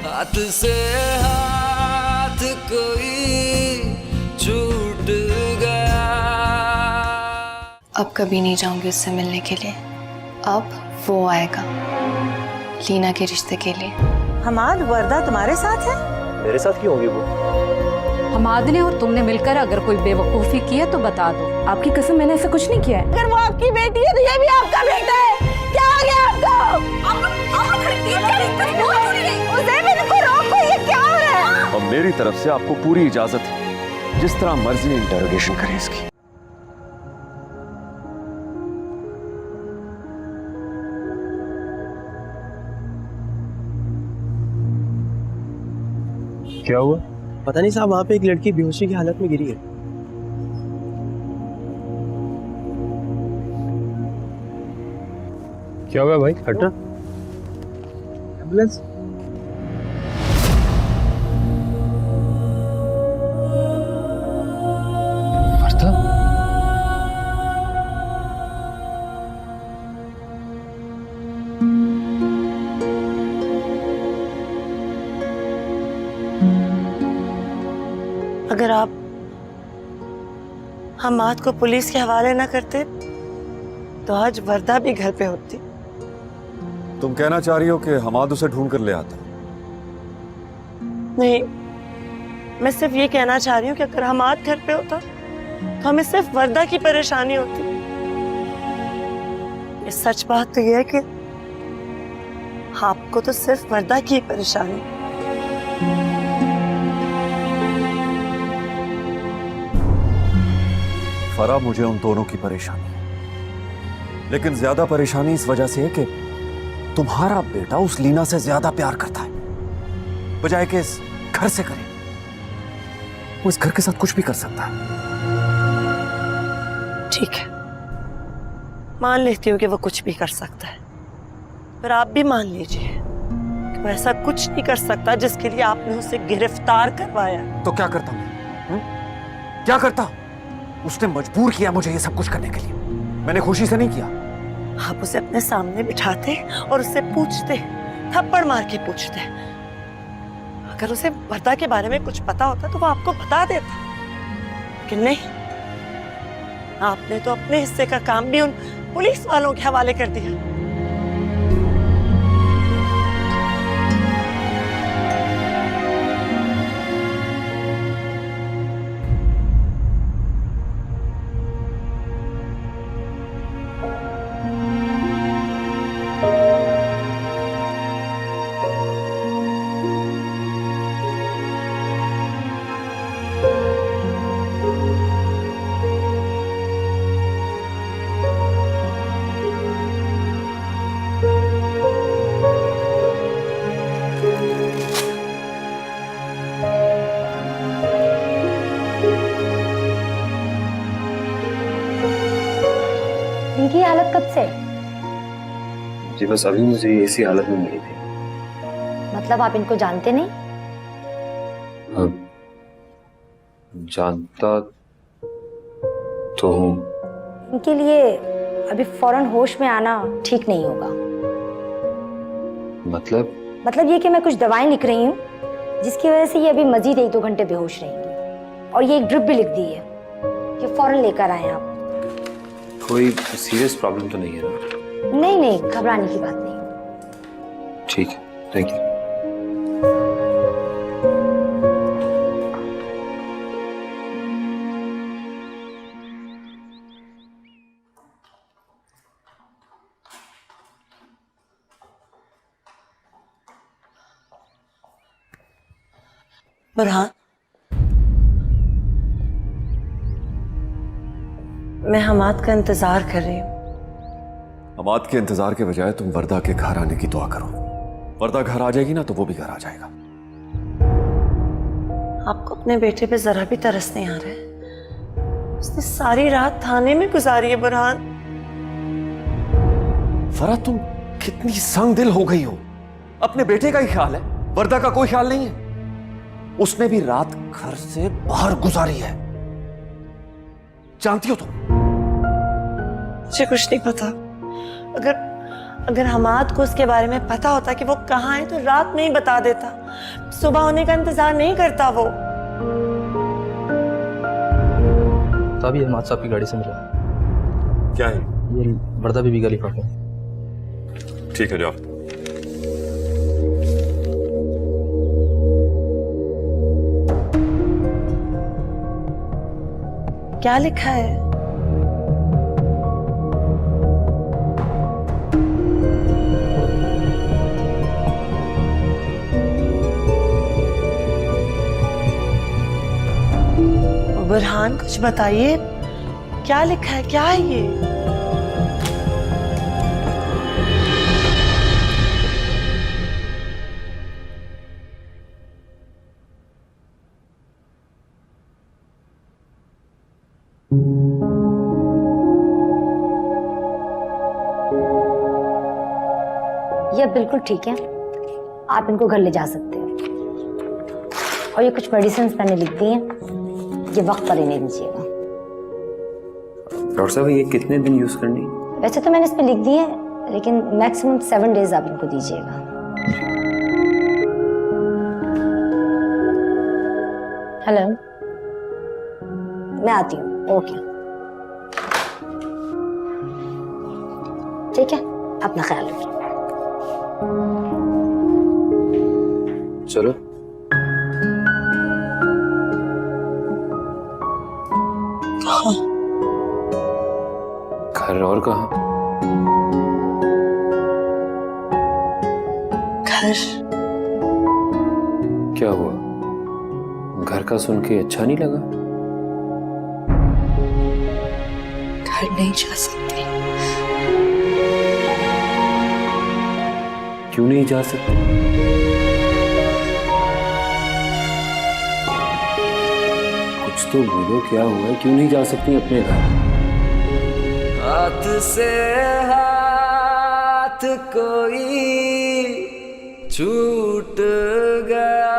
हाथ से हाथ कोई छूट गया। अब कभी नहीं जाऊंगी उससे मिलने के लिए। अब वो आएगा लीना के रिश्ते के लिए। हमाद, वर्दा तुम्हारे साथ है? मेरे साथ क्यों होगी वो? हमाद ने और तुमने मिलकर अगर कोई बेवकूफी की है तो बता दो। आपकी कसम, मैंने ऐसा कुछ नहीं किया है। अगर वो आपकी बेटी है तो ये भी आपका बेटा है। क्या हो गया आपको? उसे भी इनको रोको, ये क्या हो रहा है? और मेरी तरफ से आपको पूरी इजाजत है, जिस तरह मर्जी इंटरोगेशन करें इसकी। क्या हुआ? पता नहीं साहब, वहाँ पे एक लड़की बेहोशी की हालत में गिरी है। क्या हुआ भाई? हटना। एम्बुलेंस। अगर आप हमाद को पुलिस के हवाले ना करते तो आज वर्दा भी घर पे होती। तुम कहना चाह रही हो कि हमाद उसे ढूंढ कर ले आता? नहीं, मैं सिर्फ ये कहना चाह रही हूँ कि अगर हमाद घर पे होता तो हमें सिर्फ वर्दा की परेशानी होती। ये सच बात तो ये है कि आपको तो सिर्फ वर्दा की परेशानी। फरा, मुझे उन दोनों की परेशानी है, लेकिन ज्यादा परेशानी इस वजह से है कि तुम्हारा बेटा उस लीना से ज्यादा प्यार करता है, बजाय कि इस घर से करे। वो इस घर के साथ कुछ भी कर सकता है। ठीक है, मान लेती हूँ कि वो कुछ भी कर सकता है, पर आप भी मान लीजिए कि वो ऐसा कुछ नहीं कर सकता जिसके लिए आपने उसे गिरफ्तार करवाया। तो क्या करता मैं? क्या करता? उसने मजबूर किया मुझे ये सब कुछ करने के लिए, मैंने खुशी से नहीं किया। आप उसे अपने सामने बिठाते और उससे पूछते, थप्पड़ मार के पूछते। अगर उसे वर्दा के बारे में कुछ पता होता तो वो आपको बता देता, लेकिन नहीं, आपने तो अपने हिस्से का काम भी उन पुलिस वालों के हवाले कर दिया। इनकी हालत कब से? जी बस अभी मुझे इसी हालत में मिली थी। मतलब आप इनको जानते नहीं? जानता तो हूँ। इनके लिए अभी फौरन होश में आना ठीक नहीं होगा। मतलब ये कि मैं कुछ दवाएं लिख रही हूँ जिसकी वजह से ये अभी मजीद 1-2 घंटे बेहोश रहेंगी, और ये एक ड्रिप भी लिख दी है, ये फौरन लेकर आए आप। कोई सीरियस प्रॉब्लम तो नहीं है ना? नहीं, घबराने की बात नहीं। ठीक है, थैंक यू। बुरहान, मैं हमाद का इंतजार कर रही हूँ। हमाद के इंतजार के बजाय तुम वर्दा के घर आने की दुआ करो। वर्दा घर आ जाएगी ना तो वो भी घर आ जाएगा। आपको अपने बेटे पे जरा भी तरस नहीं आ रहा है? उसने सारी रात थाने में गुजारी है। बुरहान, फरा, तुम कितनी संग दिल हो गई हो। अपने बेटे का ही ख्याल है, वर्दा का कोई ख्याल नहीं है। उसने भी रात घर से बाहर गुजारी है, जानती हो तुम? मुझे कुछ नहीं पता। अगर हमाद को उसके बारे में पता होता कि वो कहाँ है तो रात में ही बता देता, सुबह होने का इंतजार नहीं करता वो। साहब ये हमाद साहब की गाड़ी से मिला। क्या है? ये वर्दा बीबी का लिफाफा। ठीक है, जाओ। क्या लिखा है? बुरहान कुछ बताइए, क्या लिखा है, क्या है ये? ये बिल्कुल ठीक है, आप इनको घर ले जा सकते हैं। और ये कुछ मेडिसिन मैंने लिख दी हैं, ये वक्त पर इन्हें दीजिएगा। डॉक्टर साहब ये कितने दिन यूज करनी? वैसे तो मैंने इस पे लिख दी है, लेकिन मैक्सिमम 7 डेज आप इनको दीजिएगा। हेलो, मैं आती हूँ। ओके, ठीक है, अपना ख्याल रखिए। चलो। घर और कहाँ? घर। क्या हुआ? घर का सुन के अच्छा नहीं लगा? घर नहीं जा सकती। क्यों नहीं जा सकते? कुछ तो बोलो, क्या हुआ? क्यों नहीं जा सकती अपने घर? हाथ से हाथ कोई छूट गया,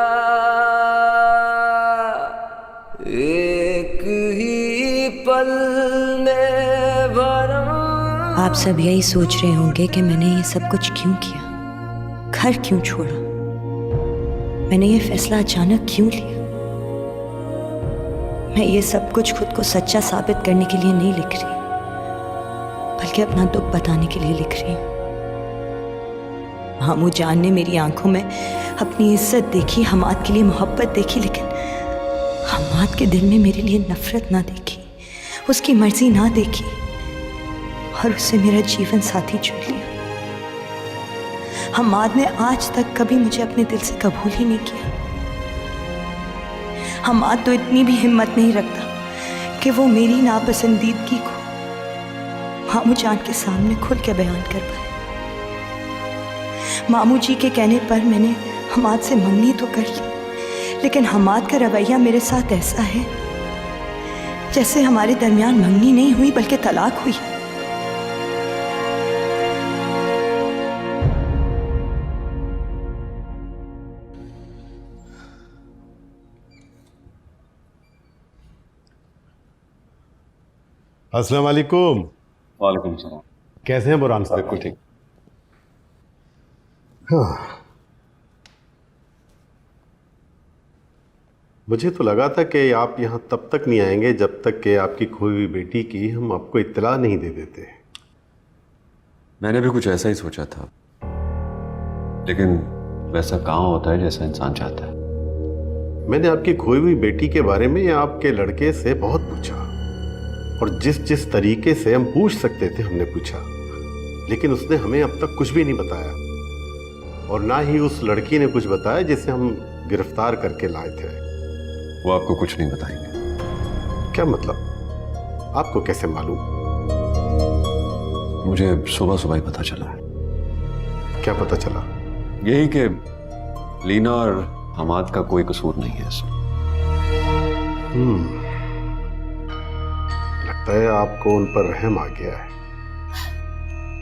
एक ही पल में भरम। आप सब यही सोच रहे होंगे कि मैंने ये सब कुछ क्यों किया, घर क्यों छोड़ा, मैंने ये फैसला अचानक क्यों लिया। मैं ये सब कुछ खुद को सच्चा साबित करने के लिए नहीं लिख रही, बल्कि अपना दुख बताने के लिए लिख रही हूँ। मामू जान ने मेरी आंखों में अपनी इज्जत देखी, हमाद के लिए मोहब्बत देखी, लेकिन हमाद के दिल में मेरे लिए नफरत ना देखी, उसकी मर्जी ना देखी, और उससे मेरा जीवन साथी चुन लिया। हमाद ने आज तक कभी मुझे अपने दिल से कबूल ही नहीं किया। हमाद तो इतनी भी हिम्मत नहीं रखता कि वो मेरी नापसंदीदगी को मामू जान के सामने खुल के बयान कर पाए। मामू जी के कहने पर मैंने हमाद से मंगनी तो कर ली, लेकिन हमाद का रवैया मेरे साथ ऐसा है जैसे हमारे दरमियान मंगनी नहीं हुई बल्कि तलाक हुई। अस्सलाम वालेकुम। वालेकुम सलाम। कैसे हैं बुरहान साहब? बिल्कुल ठीक। हाँ, मुझे तो लगा था कि आप यहाँ तब तक नहीं आएंगे जब तक कि आपकी खोई हुई बेटी की हम आपको इत्तला नहीं दे देते। मैंने भी कुछ ऐसा ही सोचा था, लेकिन वैसा कहाँ होता है जैसा इंसान चाहता है। मैंने आपकी खोई हुई बेटी के बारे में आपके लड़के से बहुत पूछा, और जिस जिस तरीके से हम पूछ सकते थे हमने पूछा, लेकिन उसने हमें अब तक कुछ भी नहीं बताया, और ना ही उस लड़की ने कुछ बताया जिसे हम गिरफ्तार करके लाए थे। वो आपको कुछ नहीं बताएंगे। क्या मतलब? आपको कैसे मालूम? मुझे सुबह सुबह ही पता चला है। क्या पता चला? यही कि लीना और हमाद का कोई कसूर नहीं है इसमें। लगता है आपको उन पर रहम आ गया है।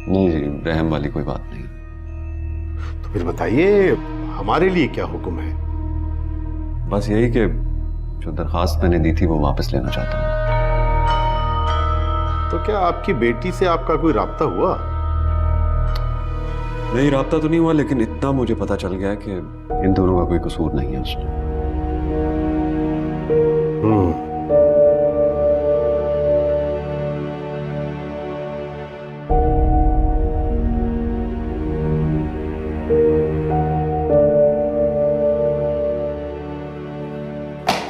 नहीं जी, रहम वाली कोई बात नहीं। तो फिर बताइए हमारे लिए क्या हुक्म है? बस यही कि जो दरखास्त मैंने दी थी वो वापस लेना चाहता हूँ। तो क्या आपकी बेटी से आपका कोई राब्ता हुआ? नहीं, राब्ता तो नहीं हुआ, लेकिन इतना मुझे पता चल गया है कि इन दोनों का कोई कसूर नहीं है उसमें।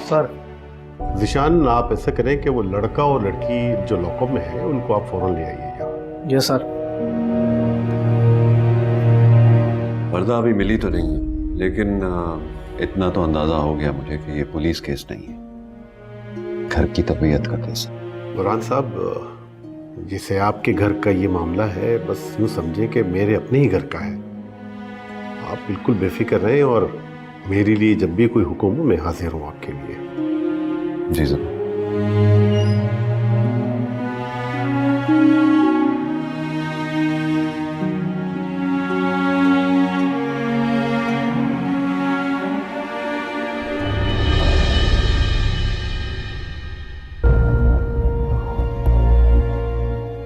सर, जिशान, आप ऐसा करें कि वो लड़का और लड़की जो लॉकअप में है उनको आप फौरन ले आइए यहाँ। Yes sir. वर्दा अभी मिली तो नहीं है, लेकिन इतना तो अंदाजा हो गया मुझे कि ये पुलिस केस नहीं है, घर की तबीयत का केस है। बुरहान साहब, जैसे आपके घर का ये मामला है, बस यूँ समझें कि मेरे अपने ही घर का है। आप बिल्कुल बेफिक्र रहें और मेरे लिए जब भी कोई हुक्म हो मैं हाजिर हूँ आपके लिए। जी जरूर।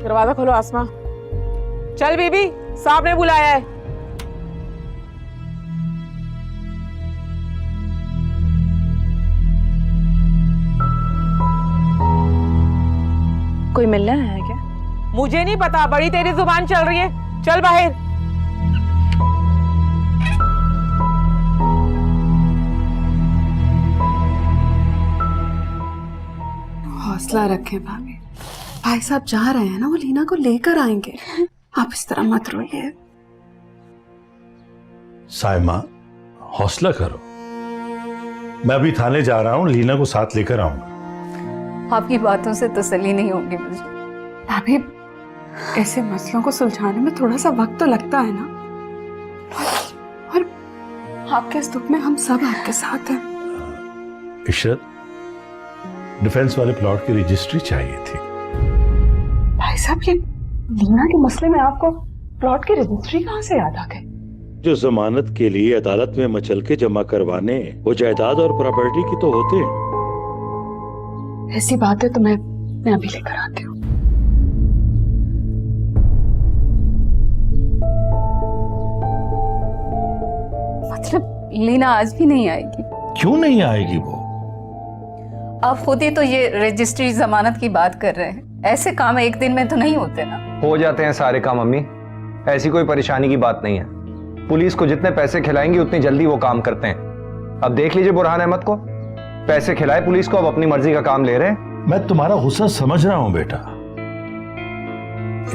दरवाजा खोलो आसमा। चल बीबी, साहब ने बुलाया है। कोई मिलना है क्या? मुझे नहीं पता, बड़ी तेरी जुबान चल रही है। चल बाहर। हौसला रखें भाभी, भाई साहब जा रहे हैं ना, वो लीना को लेकर आएंगे। आप इस तरह मत रोइए। साइमा, हौसला करो, मैं अभी थाने जा रहा हूँ, लीना को साथ लेकर आऊंगा। आपकी बातों से तसल्ली नहीं होगी मुझे। भाभी, ऐसे मसलों को सुलझाने में थोड़ा सा वक्त तो लगता है ना, और आपके इस दुख में हम सब आपके साथ हैं। इशरत, डिफेंस वाले प्लॉट की रजिस्ट्री चाहिए थी। भाई साहब, ये लीना के मसले में आपको प्लॉट की रजिस्ट्री कहाँ से याद आ गई? जो जमानत के लिए अदालत में मचल के जमा करवाने, वो जायदाद और प्रॉपर्टी की तो होते हैं। ऐसी बात है तो मैं अभी लेकर आती हूँ। मतलब लीना आज भी नहीं आएगी? क्यों नहीं आएगी वो? आप खुद ही तो ये रजिस्ट्री जमानत की बात कर रहे हैं। ऐसे काम एक दिन में तो नहीं होते ना। हो जाते हैं सारे काम अम्मी, ऐसी कोई परेशानी की बात नहीं है। पुलिस को जितने पैसे खिलाएंगे उतनी जल्दी वो काम करते हैं। अब देख लीजिए बुरहान अहमद को, पैसे खिलाए पुलिस को, अब अपनी मर्जी का काम ले रहे हैं। मैं तुम्हारा गुस्सा समझ रहा हूं बेटा,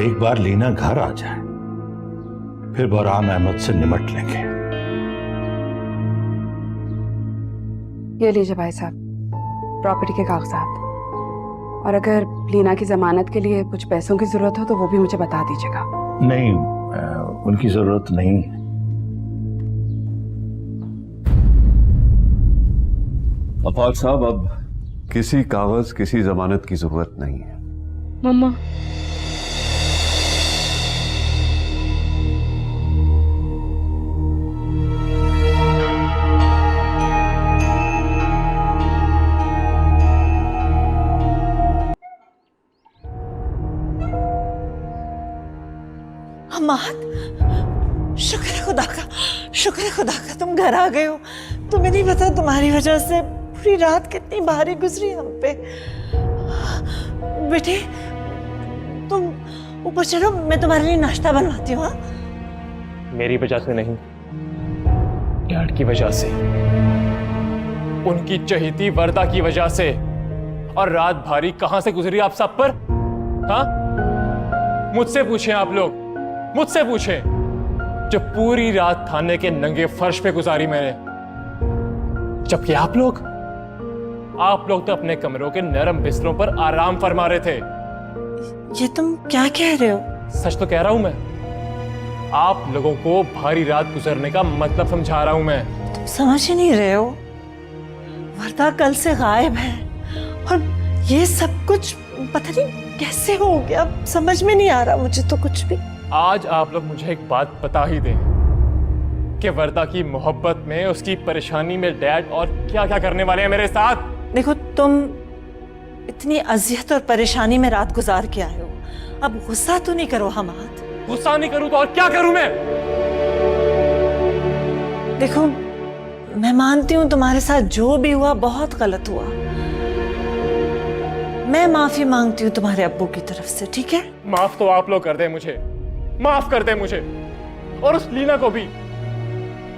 एक बार लीना घर आ जाए फिर बुरहान अहमद से निमट लेंगे। ये लीजिए भाई साहब, प्रॉपर्टी के कागजात, और अगर लीना की जमानत के लिए कुछ पैसों की जरूरत हो तो वो भी मुझे बता दीजिएगा। नहीं, उनकी जरूरत नहीं। अफाक साहब, अब किसी कागज, किसी जमानत की जरूरत नहीं है। मम्मा, अम्माद, शुक्र है खुदा का, शुक्र है खुदा का तुम घर आ गए हो। तुम्हें नहीं पता तुम्हारी वजह से पूरी रात कितनी भारी गुजरी हम पे। बेटे, तुम ऊपर चलो, मैं तुम्हारे लिए नाश्ता बनवाती हूँ। मेरी वजह से नहीं, डैड की वजह से, उनकी चहेती वर्दा की वजह से। और रात भारी कहां से गुजरी आप सब पर? हाँ, मुझसे पूछें आप लोग, मुझसे पूछें, जो पूरी रात थाने के नंगे फर्श पे गुजारी मैंने। जबकि आप लोग तो अपने कमरों के नरम बिस्तरों पर आराम फरमा रहे थे। ये तुम क्या कह रहे हो? सच तो कह रहा हूं मैं। आप लोगों को भारी रात गुजरने का मतलब समझा रहा हूं मैं। तुम समझ ही नहीं रहे हो, वर्दा कल से गायब है और ये सब कुछ पता नहीं कैसे हो गया, समझ में नहीं आ रहा मुझे तो कुछ भी। आज आप लोग मुझे एक बात बता ही दें कि वर्दा की मोहब्बत में, उसकी परेशानी में डैड और क्या क्या करने वाले हैं मेरे साथ। देखो, तुम इतनी अजियत और परेशानी में रात गुजार के आए हो, अब गुस्सा तो नहीं करो हमाद। गुस्सा नहीं करूं तो और क्या करूं मैं? देखो, मैं मानती हूँ तुम्हारे साथ जो भी हुआ बहुत गलत हुआ। मैं माफी मांगती हूँ तुम्हारे अब्बू की तरफ से, ठीक है? माफ तो आप लोग कर दें मुझे, माफ कर दें मुझे, और उस लीना को भी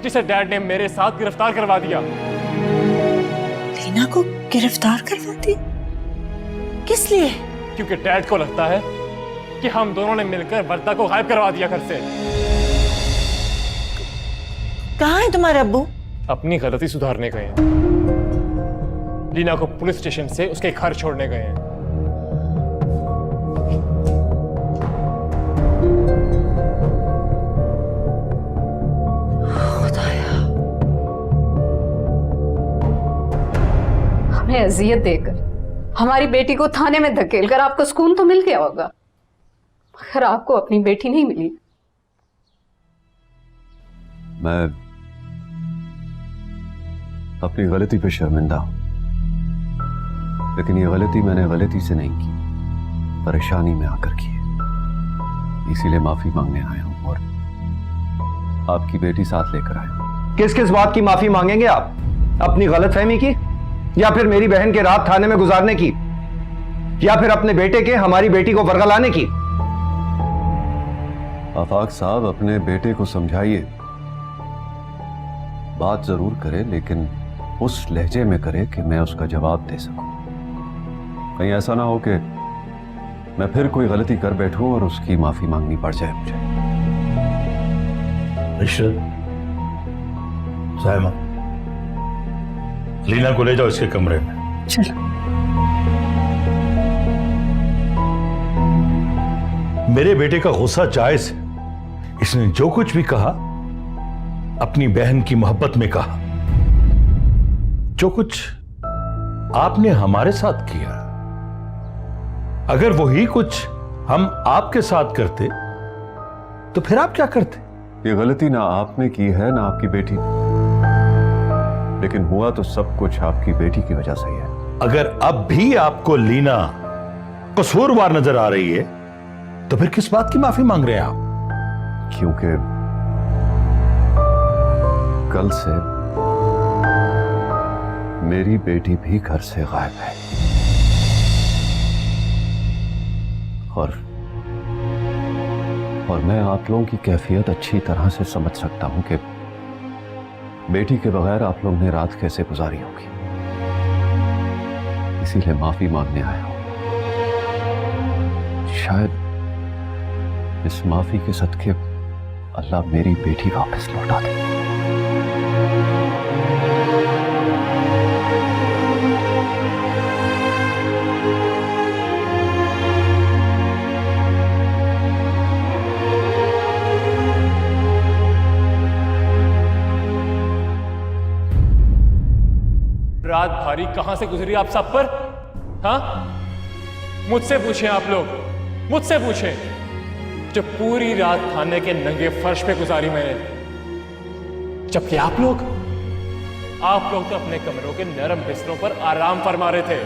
जिसे डैड ने मेरे साथ गिरफ्तार करवा दिया। लीना को गिरफ्तार करवा दी? किस लिए? क्योंकि डैड को लगता है कि हम दोनों ने मिलकर वर्दा को गायब करवा दिया घर से। कहाँ है तुम्हारे अब्बू? अपनी गलती सुधारने गए हैं। लीना को पुलिस स्टेशन से उसके घर छोड़ने गए हैं। हमें अजियत देकर, हमारी बेटी को थाने में धकेल कर आपको सुकून तो मिल गया होगा, मगर आपको अपनी बेटी नहीं मिली। मैं अपनी गलती पे शर्मिंदा हूं, लेकिन ये गलती मैंने गलती से नहीं की, परेशानी में आकर की है। इसीलिए माफी मांगने आया हूं और आपकी बेटी साथ लेकर आया हूं। किस किस बात की माफी मांगेंगे आप? अपनी गलतफहमी की, या फिर मेरी बहन के रात थाने में गुजारने की, या फिर अपने बेटे के हमारी बेटी को बरगलाने की? आफाक साहब, अपने बेटे को समझाइए, बात जरूर करे लेकिन उस लहजे में करे कि मैं उसका जवाब दे सकूं। कहीं ऐसा ना हो कि मैं फिर कोई गलती कर बैठूं और उसकी माफी मांगनी पड़ जाए मुझे। इशरत, साइमा, लीना को ले जाओ इसके कमरे में। चलो। मेरे बेटे का गुस्सा जायज है। इसने जो कुछ भी कहा अपनी बहन की मोहब्बत में कहा। जो कुछ आपने हमारे साथ किया, अगर वही कुछ हम आपके साथ करते तो फिर आप क्या करते? ये गलती ना आपने की है ना आपकी बेटी ने, लेकिन हुआ तो सब कुछ आपकी बेटी की वजह से ही है। अगर अब भी आपको लीना कसूरवार नजर आ रही है तो फिर किस बात की माफी मांग रहे हैं आप? क्योंकि कल से मेरी बेटी भी घर से गायब है और मैं आप लोगों की कैफियत अच्छी तरह से समझ सकता हूं कि बेटी के बगैर आप लोगों ने रात कैसे गुजारी होगी। इसीलिए माफी मांगने आया हूं। शायद इस माफी के सदके अल्लाह मेरी बेटी वापस लौटा दे। रात भारी कहां से गुजरी आप सब पर? हाँ, मुझसे पूछें आप लोग, मुझसे पूछें, जो पूरी रात थाने के नंगे फर्श पे गुजारी मैंने, जबकि आप लोग तो अपने कमरों के नरम बिस्तरों पर आराम फरमा रहे थे।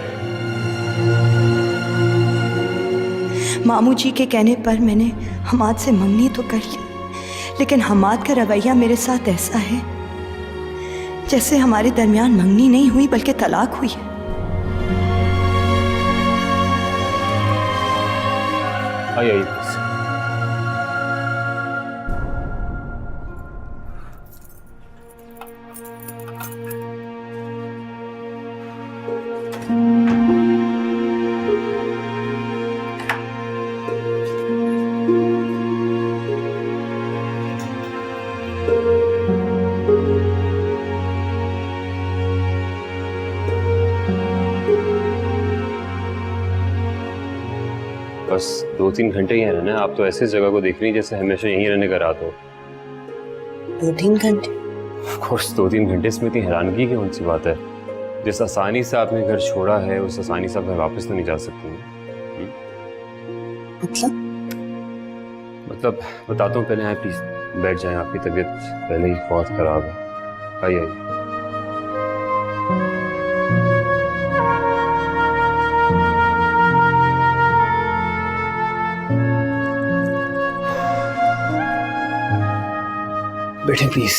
मामू जी के कहने पर मैंने हमाद से मंगनी तो कर ली, लेकिन हमाद का रवैया मेरे साथ ऐसा है जैसे हमारे दरमियान मंगनी नहीं हुई बल्कि तलाक हुई है। आइए। बस 2-3 घंटे ही है ना, आप तो ऐसी जगह को देख रही हैं जैसे हमेशा यहीं रहने का रात हो। 2-3 घंटे? ऑफ कोर्स 2-3 घंटे, इसमें इतनी हैरानगी की कौन सी बात है? जिस आसानी से आपने घर छोड़ा है उस आसानी से आप घर वापस तो नहीं जा सकती। मतलब बताता हूँ, पहले आए प्लीज बैठ जाएं, आपकी तबीयत पहले ही बहुत खराब है। आइए। बैठे प्लीज।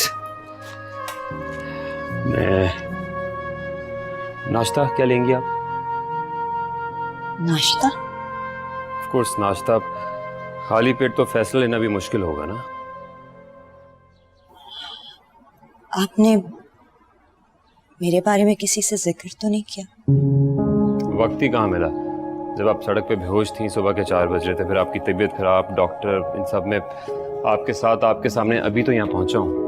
नाश्ता क्या लेंगी आप? नाश्ता? ऑफ कोर्स नाश्ता। खाली पेट तो फैसला लेना भी मुश्किल होगा ना। आपने मेरे बारे में किसी से जिक्र तो नहीं किया? वक्त ही कहाँ मिला। जब आप सड़क पे बेहोश थी, सुबह के 4 बज रहे थे, फिर आपकी तबीयत खराब, डॉक्टर, इन सब में आपके साथ, आपके सामने अभी तो यहाँ पहुंचा हूँ।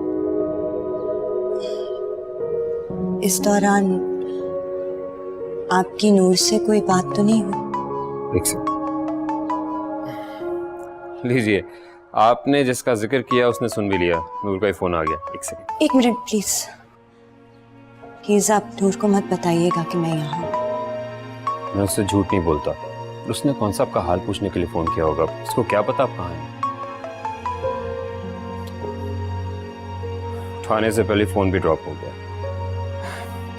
इस दौरान आपकी नूर से कोई बात तो नहीं हुई? एक सेकंड लीजिए, आपने जिसका जिक्र किया उसने सुन भी लिया। नूर का ही फोन आ गया। एक सेकंड। 1 minute please. प्लीज आप नूर को मत बताइएगा कि मैं यहाँ हूँ। मैं उससे झूठ नहीं बोलता। उसने कौन सा आपका हाल पूछने के लिए फोन किया होगा? उसको क्या पता आप कहाँ हैं? उठाने से पहले फोन भी ड्रॉप हो गया।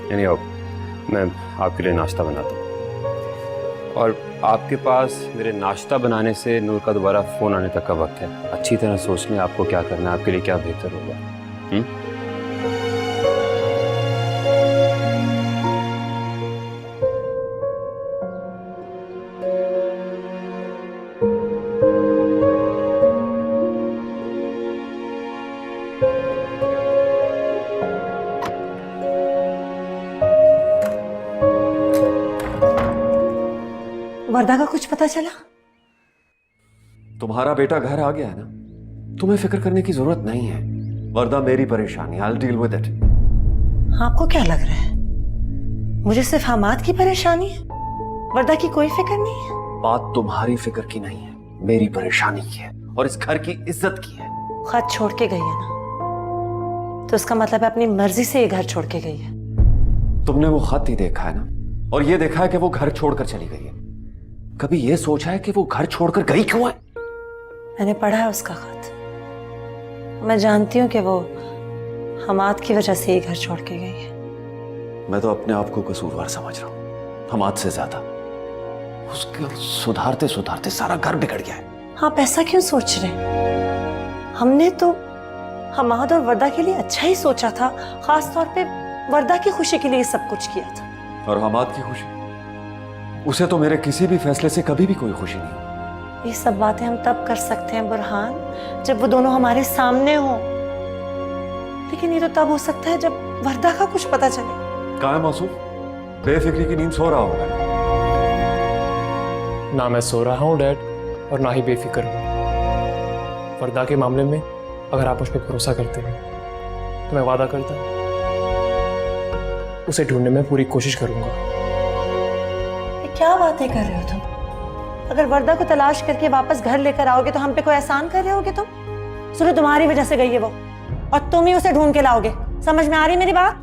Anyhow, मैं आपके लिए नाश्ता बनाता हूँ, और आपके पास मेरे नाश्ता बनाने से नूर का दोबारा फोन आने तक का वक्त है। अच्छी तरह सोच लें आपको क्या करना है, आपके लिए क्या बेहतर होगा। वर्दा का कुछ पता चला? तुम्हारा बेटा घर आ गया है ना, तुम्हें फिक्र करने की जरूरत नहीं है। वर्दा मेरी परेशानी, I'll deal with it। आपको क्या लग रहा है मुझे सिर्फ हमाद की परेशानी है, वर्दा की कोई फिक्र नहीं है? बात तुम्हारी फिक्र की नहीं है, मेरी परेशानी की है और इस घर की इज्जत की है। खत छोड़ के गई है ना, तो उसका मतलब है अपनी मर्जी से ये घर छोड़ के गई है। तुमने वो खत ही देखा है ना, और ये देखा है कि वो घर छोड़कर चली गई है। कभी ये सोचा है कि वो घर छोड़कर गई क्यों है? मैंने पढ़ा है उसका खत। मैं जानती हूँ कि वो हमाद की वजह से ये घर छोड़ के गई है। मैं तो अपने आप को कसूरवार समझ रहा हूँ, हमाद से ज्यादा। उसके सुधारते सुधारते सारा घर बिगड़ गया है। आप ऐसा क्यों सोच रहे हैं? हमने तो हमाद और वर्दा के लिए अच्छा ही सोचा था, खास तौर पे वर्दा की खुशी के लिए सब कुछ किया था। और हमाद की खुशी, उसे तो मेरे किसी भी फैसले से कभी भी कोई खुशी नहीं हुई। ये सब बातें हम तब कर सकते हैं बुरहान, जब वो दोनों हमारे सामने हों। लेकिन ये तो तब हो सकता है जब वर्दा का कुछ पता चले। कहाँ है मासूम? बेफिक्री की नींद सो रहा होगा। ना मैं सो रहा हूँ डैड, और ना ही बेफिक्र हूँ। वर्दा के मामले में अगर आप मुझ पर भरोसा करते हैं तो मैं वादा करता हूँ उसे ढूंढने में पूरी कोशिश करूंगा। ये क्या बातें कर रहे हो तुम? अगर वर्दा को तलाश करके वापस घर लेकर आओगे तो हम पे कोई एहसान कर रहे होगे तुम? सुनो, तुम्हारी वजह से गई है वो, और तुम ही उसे ढूंढ के लाओगे। समझ में आ रही मेरी बात?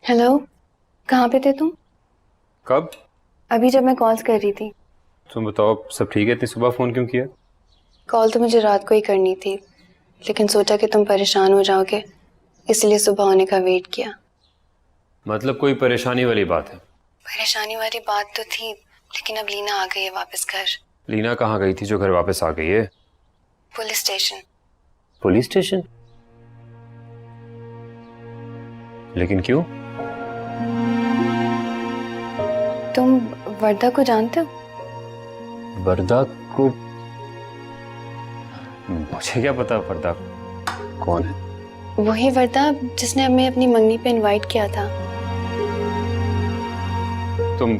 हेलो, कहाँ पे थे तुम? कब? अभी जब मैं कॉल्स कर रही थी। तुम बताओ, सब ठीक है? इतनी सुबह फोन क्यों किया? कॉल तो मुझे रात को ही करनी थी, लेकिन सोचा कि तुम परेशान हो जाओगे, इसलिए सुबह होने का वेट किया। मतलब कोई परेशानी वाली बात है? परेशानी वाली बात तो थी, लेकिन अब लीना आ गई है वापस घर। लीना कहाँ गई थी जो घर वापस आ गई है? Police station. Police station? लेकिन क्यों? तुम वर्दा को जानते हो? वर्दा को? मुझे क्या पता वर्दा कौन है? वही वर्दा जिसने हमें अपनी मंगनी पे इनवाइट किया था। तुम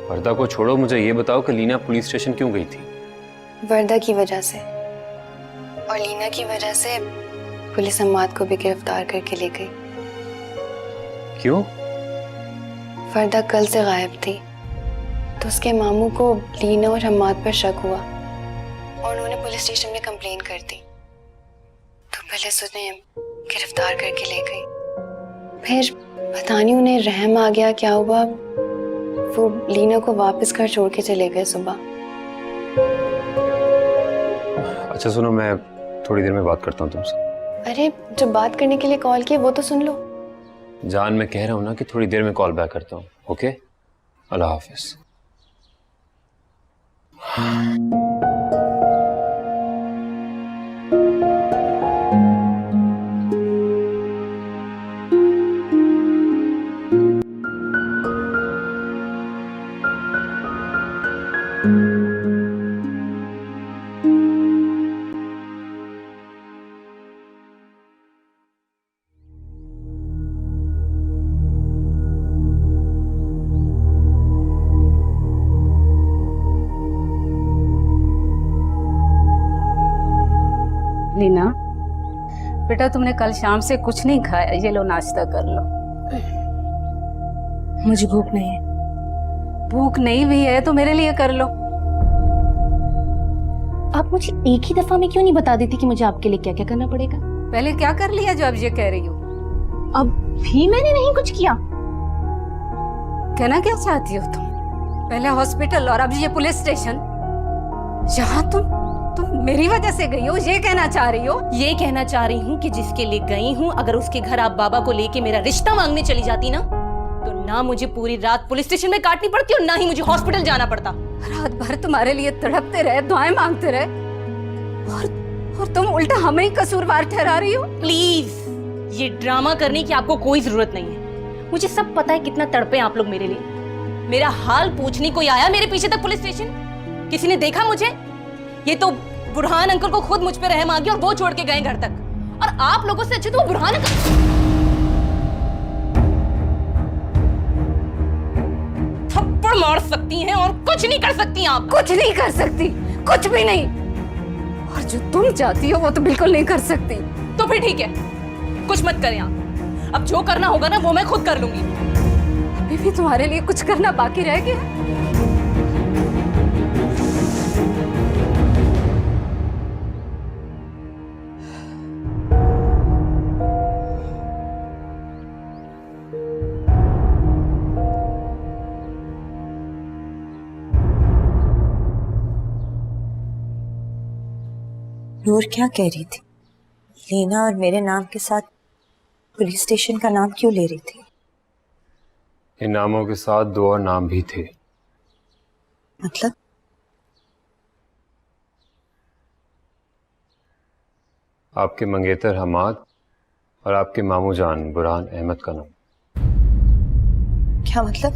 वर्दा को छोड़ो, मुझे ये बताओ कि लीना पुलिस स्टेशन क्यों गई थी? वर्दा की वजह से, और लीना की वजह से पुलिस हमाद को भी गिरफ्तार करके ले गई। क्यों? वर्दा कल से गायब थी, तो उसके मामू को लीना और हमाद पर शक हुआ और उन्होंने पुलिस स्टेशन में कंप्लेन कर दी। तो पुलिस उन्हें गिरफ्तार करके ले गई। फिर पता नहीं उन्हें रहम आ गया क्या हुआ, वो लीना को वापस घर छोड़ के चले गए सुबह। अच्छा सुनो, मैं थोड़ी देर में बात करता हूँ तुमसे। अरे जो बात करने के लिए कॉल किया वो तो सुन लो। जान, मैं कह रहा हूँ ना कि थोड़ी देर में कॉल बैक करता हूँ। ओके, अल्लाह हाफिज। लीना बेटा, तुमने कल शाम से कुछ नहीं खाया, ये लो नाश्ता कर लो। मुझे भूख नहीं है। भूख नहीं भी है तो मेरे लिए कर लो। आप मुझे एक ही दफा में क्यों नहीं बता देती कि मुझे आपके लिए क्या क्या करना पड़ेगा? पहले क्या कर लिया जो अब ये कह रही हो? अब भी मैंने नहीं कुछ किया। कहना क्या चाहती हो तुम? पहले हॉस्पिटल और अब ये पुलिस स्टेशन, जहाँ तुम मेरी वजह से गई हो, ये कहना चाह रही हो? ये कहना चाह रही हूँ कि जिसके लिए गई हूँ, अगर उसके घर आप बाबा को लेके मेरा रिश्ता मांगने चली जाती ना, तो ना मुझे पूरी रात पुलिस स्टेशन में काटनी पड़ती और ना ही मुझे हॉस्पिटल जाना पड़ता। रात भर तुम्हारे लिए तड़पते रहे, दुआएं मांगते रहे, और तुम उल्टा हमें ही कसूरवार ठहरा रही हो। प्लीज, ये ड्रामा करने की आपको कोई जरूरत नहीं है। मुझे सब पता है कितना तड़पे आप लोग मेरे लिए। मेरा हाल पूछने कोई आया मेरे पीछे तक पुलिस स्टेशन? किसी ने देखा मुझे? ये तो बुरहान अंकल को खुद मुझ पे रहम आ गया और वो छोड़ के गए घर तक। और आप लोगों से अच्छे तो वो बुरहान अंकल। थप्पड़ मार सकती हैं और कुछ नहीं कर सकती आप। कुछ नहीं कर सकती, कुछ भी नहीं। और जो तुम चाहती हो वो तो बिल्कुल नहीं कर सकती। तो फिर ठीक है, कुछ मत करें आप। अब जो करना होगा ना वो मैं खुद कर लूंगी। अभी भी तुम्हारे लिए कुछ करना बाकी रह गया? नूर क्या कह रही थी? लीना और मेरे नाम के साथ पुलिस स्टेशन का नाम क्यों ले रही थी? इन नामों के साथ दो और नाम भी थे। मतलब? आपके मंगेतर हमाद और आपके मामू जान बुरहान अहमद का नाम। क्या मतलब?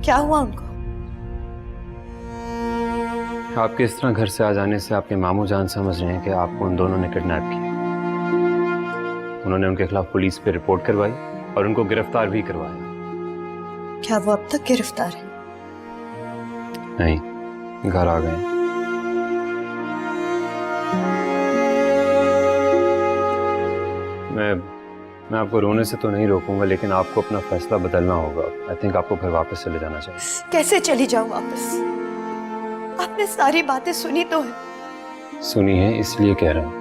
क्या हुआ उनको? आपके इस तरह घर से आ जाने से आपके मामू जान समझ रहे हैं कि आपको उन दोनों ने किडनैप किया। उन्होंने उनके खिलाफ पुलिस पे रिपोर्ट करवाई और उनको गिरफ्तार भी करवाया। क्या वो अब तक गिरफ्तार है? नहीं, घर आ गए। मैं आपको रोने से तो नहीं रोकूंगा, लेकिन आपको अपना फैसला बदलना होगा। आई थिंक आपको घर वापस चले जाना चाहिए। कैसे चली जाऊं वापस? आपने सारी बातें सुनी तो है। सुनी है इसलिए कह रहा हूं।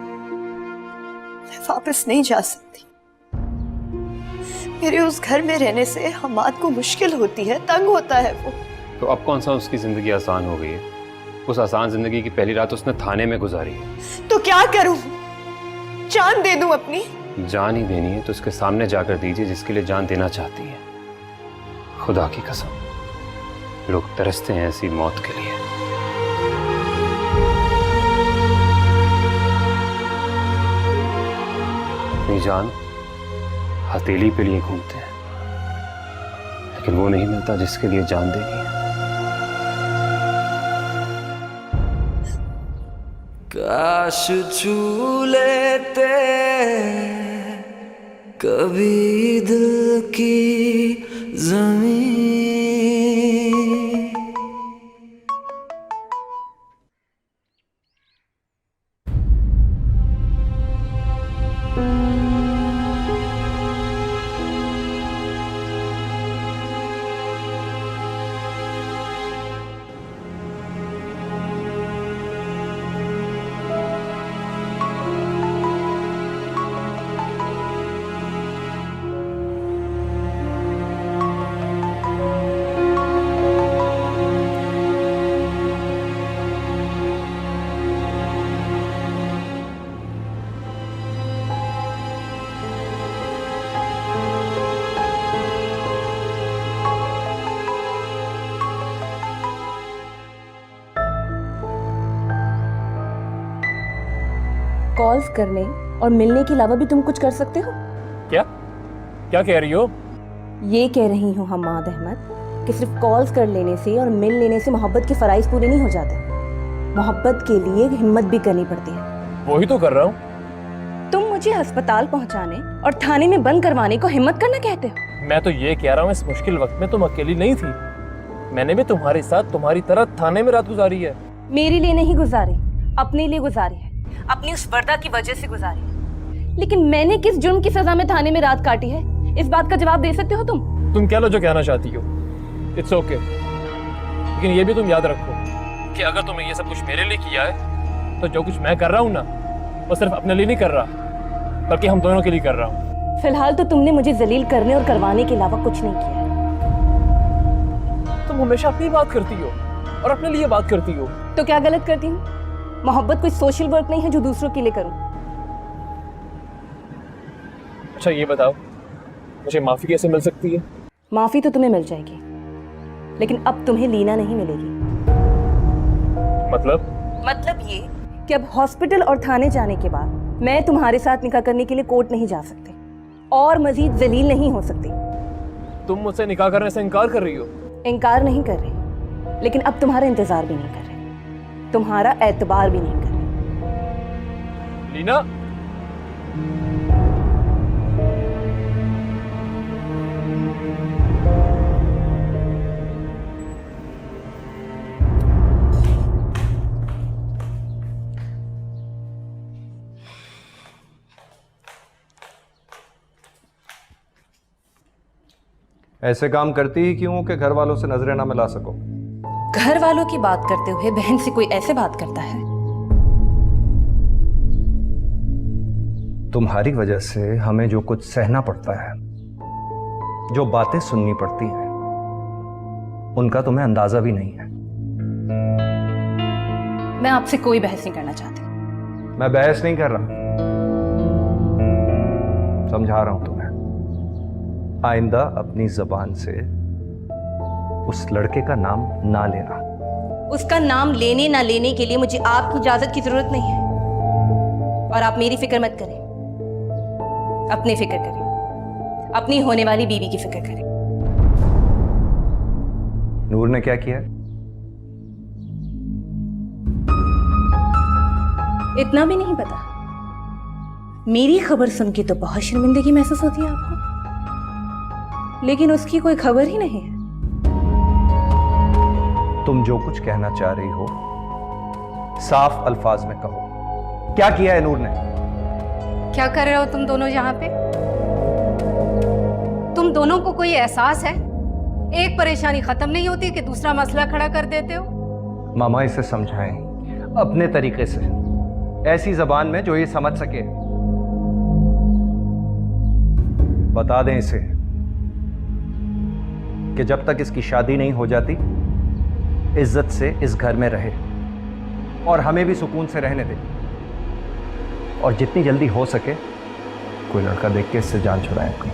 मैं वापस नहीं जा सकती। मेरे उस घर में रहने से हमाद को मुश्किल होती है, तंग होता है वो। तो अब कौन सा उसकी जिंदगी आसान हो गई है? उस आसान जिंदगी की पहली रात उसने थाने में गुजारी है। तो क्या करूं? जान दे दूं अपनी? जान ही देनी है तो उसके सामने जाकर दीजिए जिसके लिए जान देना चाहती है। खुदा की कसम, लोग तरसते हैं ऐसी मौत के लिए। अपनी जान हथेली पे लिए घूमते हैं, लेकिन वो नहीं मिलता जिसके लिए जान देनी है। काश छू लेते कभी दिल की जमीन। कॉल्स करने और मिलने के अलावा भी तुम कुछ कर सकते हो? क्या क्या कह रही हो? ये कह रही हूँ हम्माद अहमद कि सिर्फ कॉल्स कर लेने से और मिल लेने से मोहब्बत के फराइज पूरे नहीं हो जाते। मोहब्बत के लिए हिम्मत भी करनी पड़ती है। वही तो कर रहा हूँ। तुम मुझे अस्पताल पहुंचाने और थाने में बंद करवाने को हिम्मत करना कहते हो? मैं तो ये कह रहा हूँ इस मुश्किल वक्त में तुम अकेली नहीं थी। मैंने भी तुम्हारे साथ तुम्हारी तरह थाने में रात गुजारी है। मेरे लिए नहीं गुजारी, अपने लिए गुजारी है। अपनी उस वर्दा की वजह से गुजारी है। लेकिन मैंने किस जुर्म की सजा में थाने में रात काटी है, इस बात का जवाब दे सकते हो तुम? तुम कह लो जो कहना चाहती हो, इट्स ओके। लेकिन ये भी तुम याद रखो कि अगर तुमने ये सब कुछ मेरे लिए किया है तो जो कुछ मैं कर रहा हूँ ना, वो सिर्फ अपने लिए नहीं कर रहा, बल्कि हम दोनों के लिए कर रहा हूँ। फिलहाल तो तुमने मुझे जलील करने और करवाने के अलावा कुछ नहीं किया है। तुम हमेशा अपनी बात करती हो और अपने लिए बात करती हो। तो क्या गलत करती हूँ? मोहब्बत कोई सोशल वर्क नहीं है जो दूसरों के लिए करूँ। अच्छा ये बताओ, मुझे माफी कैसे मिल सकती है? माफी तो तुम्हें मिल जाएगी, लेकिन अब तुम्हें लीना नहीं मिलेगी। मतलब ये कि अब हॉस्पिटल और थाने जाने के बाद मैं तुम्हारे साथ निकाह करने के लिए कोर्ट नहीं जा सकती और मजीद जलील नहीं हो सकती। तुम मुझसे निकाह करने से इनकार कर रही हो? इनकार नहीं कर रही, लेकिन अब तुम्हारा इंतजार भी नहीं कर रही, तुम्हारा एतबार भी नहीं कर रही। लीना, ऐसे काम करती ही क्यों कि घर वालों से नजरें ना मिला सको? घर वालों की बात करते हुए बहन से कोई ऐसे बात करता है? तुम्हारी वजह से हमें जो कुछ सहना पड़ता है, जो बातें सुननी पड़ती हैं, उनका तुम्हें अंदाजा भी नहीं है। मैं आपसे कोई बहस नहीं करना चाहती। मैं बहस नहीं कर रहा, समझा रहा हूं तुम्हें। आइंदा अपनी जबान से उस लड़के का नाम ना लेना। उसका नाम लेने ना लेने के लिए मुझे आपकी इजाजत की जरूरत नहीं है। और आप मेरी फिक्र मत करें, अपनी फिक्र करें, अपनी होने वाली बीवी की फिक्र करें। नूर ने क्या किया? इतना भी नहीं पता? मेरी खबर सुन के तो बहुत शर्मिंदगी महसूस होती है आपको, लेकिन उसकी कोई खबर ही नहीं है। तुम जो कुछ कहना चाह रही हो साफ अल्फाज में कहो। क्या किया है नूर ने? क्या कर रहे हो तुम दोनों यहाँ पे? तुम दोनों को कोई एहसास है? एक परेशानी खत्म नहीं होती कि दूसरा मसला खड़ा कर देते हो। मामा इसे समझाएं अपने तरीके से, ऐसी जबान में जो ये समझ सके। बता दें इसे कि जब तक इसकी शादी नहीं हो जाती इज्जत से इस घर में रहे और हमें भी सुकून से रहने दे, और जितनी जल्दी हो सके कोई लड़का देख के इससे जान छुड़ाए अपनी।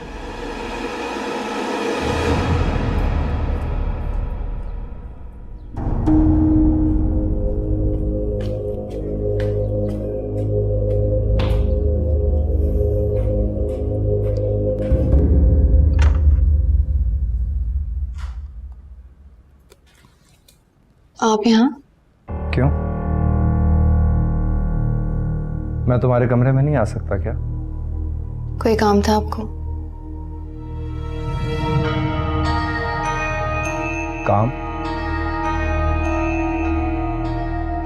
आप यहाँ? क्यों? मैं तुम्हारे कमरे में नहीं आ सकता क्या? कोई काम था आपको? काम?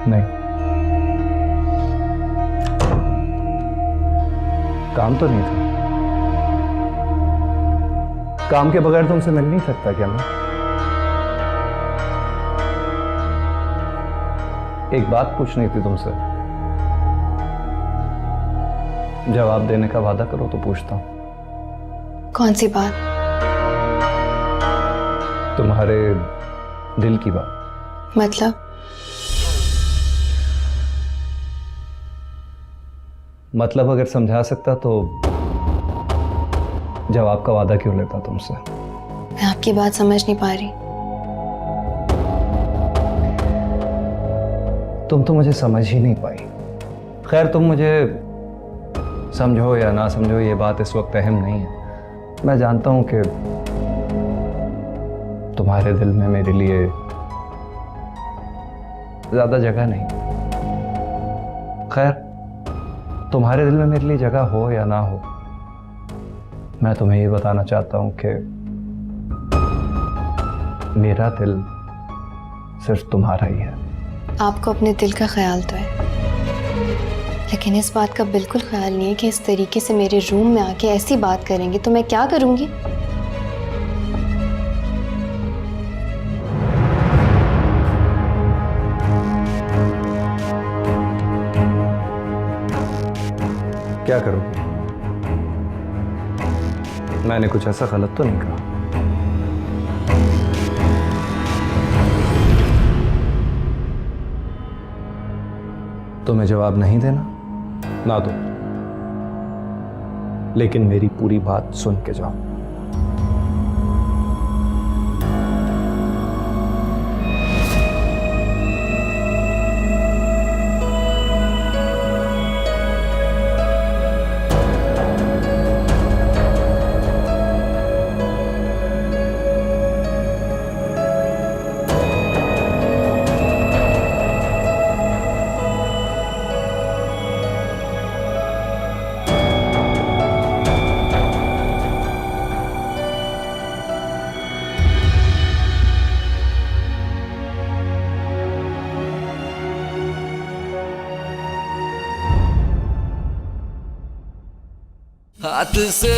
नहीं, काम तो नहीं था। काम के बगैर तुमसे मिल नहीं सकता क्या मैं? एक बात पूछनी थी तुमसे, जवाब देने का वादा करो तो पूछता हूं। कौन सी बात? तुम्हारे दिल की बात। मतलब अगर समझा सकता तो जवाब का वादा क्यों लेता तुमसे? मैं आपकी बात समझ नहीं पा रही। तुम तो मुझे समझ ही नहीं पाई। खैर, तुम मुझे समझो या ना समझो ये बात इस वक्त अहम नहीं है। मैं जानता हूं कि तुम्हारे दिल में मेरे लिए ज्यादा जगह नहीं। खैर, तुम्हारे दिल में मेरे लिए जगह हो या ना हो, मैं तुम्हें ये बताना चाहता हूं कि मेरा दिल सिर्फ तुम्हारा ही है। आपको अपने दिल का ख्याल तो है, लेकिन इस बात का बिल्कुल ख्याल नहीं है कि इस तरीके से मेरे रूम में आके ऐसी बात करेंगे तो मैं क्या करूंगी। क्या करोगे? मैंने कुछ ऐसा गलत तो नहीं कहा? तुम्हें जवाब नहीं देना ना दो, लेकिन मेरी पूरी बात सुन के जाओ। हाथ से